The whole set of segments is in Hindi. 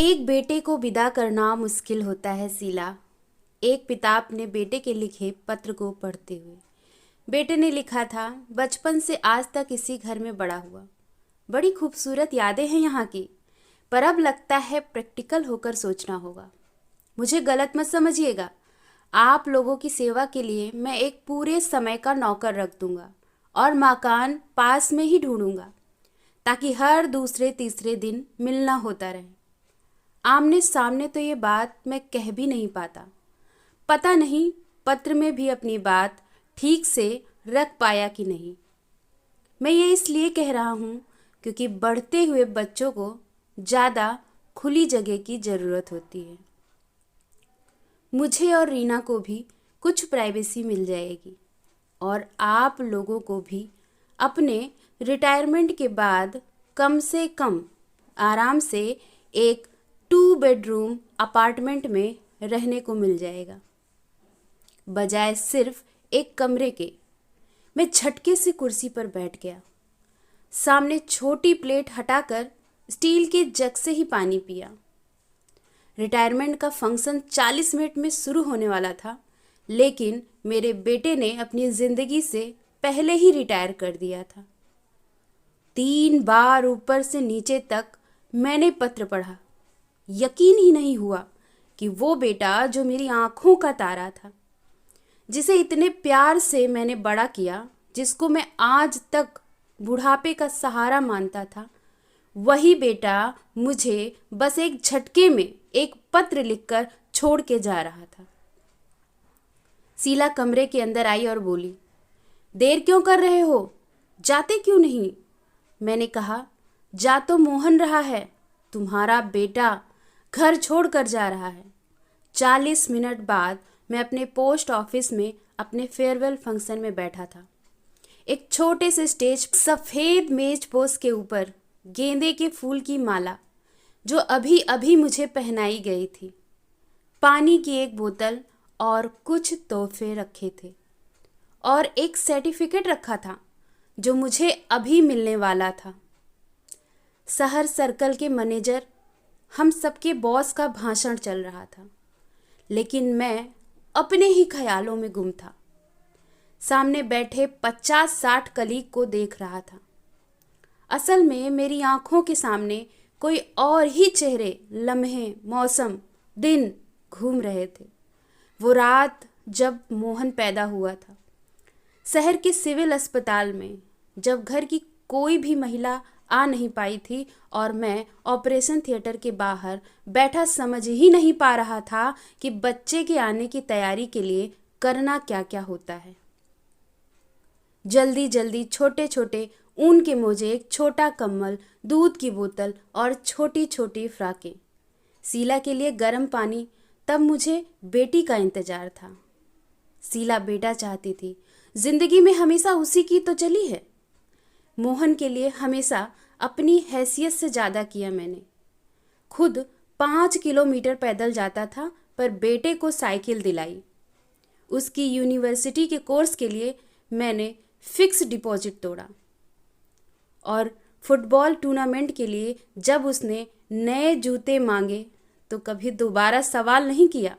एक बेटे को विदा करना मुश्किल होता है शीला। एक पिता अपने बेटे के लिखे पत्र को पढ़ते हुए। बेटे ने लिखा था, बचपन से आज तक इसी घर में बड़ा हुआ। बड़ी खूबसूरत यादें हैं यहाँ की, पर अब लगता है प्रैक्टिकल होकर सोचना होगा। मुझे गलत मत समझिएगा, आप लोगों की सेवा के लिए मैं एक पूरे समय का नौकर रख दूंगा और मकान पास में ही ढूंढूंगा, ताकि हर दूसरे तीसरे दिन मिलना होता रहे। आमने सामने तो ये बात मैं कह भी नहीं पाता। पता नहीं पत्र में भी अपनी बात ठीक से रख पाया कि नहीं। मैं ये इसलिए कह रहा हूँ क्योंकि बढ़ते हुए बच्चों को ज़्यादा खुली जगह की ज़रूरत होती है। मुझे और रीना को भी कुछ प्राइवेसी मिल जाएगी और आप लोगों को भी अपने रिटायरमेंट के बाद कम से कम आराम से एक 2 बेडरूम अपार्टमेंट में रहने को मिल जाएगा, बजाय सिर्फ एक कमरे के। मैं झटके से कुर्सी पर बैठ गया। सामने छोटी प्लेट हटाकर स्टील के जग से ही पानी पिया। रिटायरमेंट का फंक्शन 40 मिनट में शुरू होने वाला था, लेकिन मेरे बेटे ने अपनी ज़िंदगी से पहले ही रिटायर कर दिया था। 3 बार ऊपर से नीचे तक मैंने पत्र पढ़ा। यकीन ही नहीं हुआ कि वो बेटा जो मेरी आंखों का तारा था, जिसे इतने प्यार से मैंने बड़ा किया, जिसको मैं आज तक बुढ़ापे का सहारा मानता था, वही बेटा मुझे बस एक झटके में एक पत्र लिखकर छोड़ के जा रहा था। शीला कमरे के अंदर आई और बोली, देर क्यों कर रहे हो, जाते क्यों नहीं? मैंने कहा, जा तो मोहन रहा है, तुम्हारा बेटा घर छोड़ कर जा रहा है। 40 मिनट बाद मैं अपने पोस्ट ऑफिस में अपने फेयरवेल फंक्शन में बैठा था। एक छोटे से स्टेज, सफ़ेद मेज पोस्ट के ऊपर गेंदे के फूल की माला जो अभी अभी मुझे पहनाई गई थी, पानी की एक बोतल और कुछ तोहफे रखे थे, और एक सर्टिफिकेट रखा था जो मुझे अभी मिलने वाला था। शहर सर्कल के मैनेजर, हम सबके बॉस का भाषण चल रहा था, लेकिन मैं अपने ही ख्यालों में गुम था। सामने बैठे 50-60 कलीग को देख रहा था। असल में मेरी आंखों के सामने कोई और ही चेहरे, लम्हे, मौसम, दिन घूम रहे थे। वो रात जब मोहन पैदा हुआ था, शहर के सिविल अस्पताल में, जब घर की कोई भी महिला आ नहीं पाई थी और मैं ऑपरेशन थिएटर के बाहर बैठा समझ ही नहीं पा रहा था कि बच्चे के आने की तैयारी के लिए करना क्या क्या होता है। जल्दी जल्दी छोटे छोटे ऊन के मोजे, एक छोटा कम्बल, दूध की बोतल और छोटी छोटी फ्राकें। शीला के लिए गर्म पानी। तब मुझे बेटी का इंतजार था। शीला बेटा चाहती थी। जिंदगी में हमेशा उसी की तो चली है। मोहन के लिए हमेशा अपनी हैसियत से ज़्यादा किया मैंने। खुद 5 किलोमीटर पैदल जाता था, पर बेटे को साइकिल दिलाई। उसकी यूनिवर्सिटी के कोर्स के लिए मैंने फिक्स डिपॉजिट तोड़ा, और फुटबॉल टूर्नामेंट के लिए जब उसने नए जूते मांगे तो कभी दोबारा सवाल नहीं किया।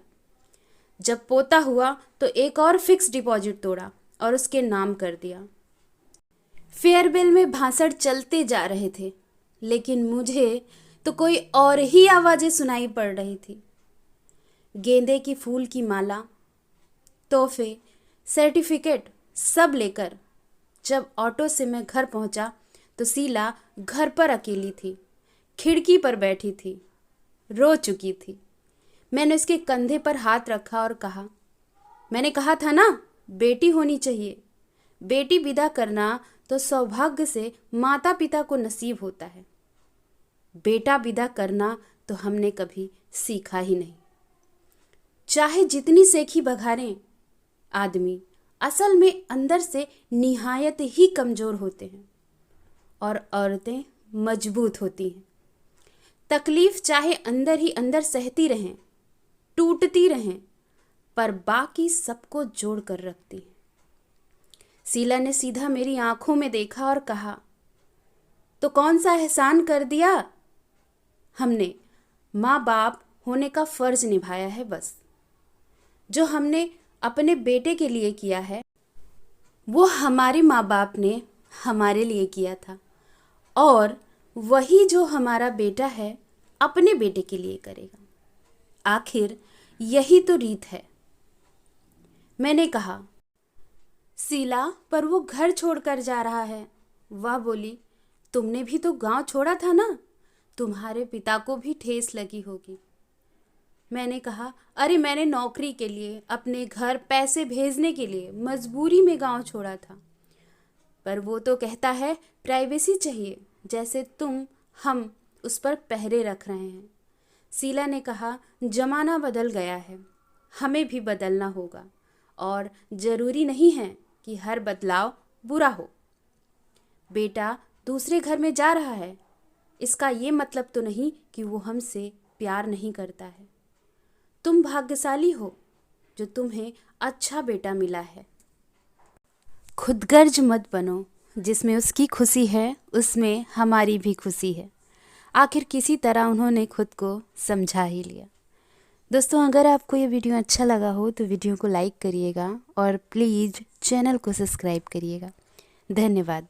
जब पोता हुआ तो एक और फिक्स डिपॉजिट तोड़ा और उसके नाम कर दिया। फेयरवेल में भाषण चलते जा रहे थे, लेकिन मुझे तो कोई और ही आवाज़ें सुनाई पड़ रही थी। गेंदे की फूल की माला, तोहफे, सर्टिफिकेट सब लेकर जब ऑटो से मैं घर पहुंचा तो शीला घर पर अकेली थी, खिड़की पर बैठी थी, रो चुकी थी। मैंने उसके कंधे पर हाथ रखा और कहा, मैंने कहा था ना, बेटी होनी चाहिए। बेटी विदा करना तो सौभाग्य से माता पिता को नसीब होता है, बेटा विदा करना तो हमने कभी सीखा ही नहीं। चाहे जितनी सेखी बघारें, आदमी असल में अंदर से निहायत ही कमज़ोर होते हैं और औरतें मजबूत होती हैं। तकलीफ़ चाहे अंदर ही अंदर सहती रहें, टूटती रहें, पर बाकी सबको जोड़ कर रखती हैं। शीला ने सीधा मेरी आंखों में देखा और कहा, तो कौन सा एहसान कर दिया हमने? माँ बाप होने का फ़र्ज़ निभाया है बस। जो हमने अपने बेटे के लिए किया है वो हमारे माँ बाप ने हमारे लिए किया था, और वही जो हमारा बेटा है अपने बेटे के लिए करेगा। आखिर यही तो रीत है। मैंने कहा, शीला, पर वो घर छोड़कर जा रहा है। वह बोली, तुमने भी तो गांव छोड़ा था ना, तुम्हारे पिता को भी ठेस लगी होगी। मैंने कहा, अरे मैंने नौकरी के लिए, अपने घर पैसे भेजने के लिए मजबूरी में गांव छोड़ा था। पर वो तो कहता है प्राइवेसी चाहिए, जैसे तुम हम उस पर पहरे रख रहे हैं। शीला ने कहा, जमाना बदल गया है, हमें भी बदलना होगा, और ज़रूरी नहीं है कि हर बदलाव बुरा हो। बेटा दूसरे घर में जा रहा है, इसका ये मतलब तो नहीं कि वो हमसे प्यार नहीं करता है। तुम भाग्यशाली हो जो तुम्हें अच्छा बेटा मिला है। खुदगर्ज मत बनो, जिसमें उसकी खुशी है उसमें हमारी भी खुशी है। आखिर किसी तरह उन्होंने खुद को समझा ही लिया। दोस्तों, अगर आपको ये वीडियो अच्छा लगा हो तो वीडियो को लाइक करिएगा और प्लीज़ चैनल को सब्सक्राइब करिएगा। धन्यवाद।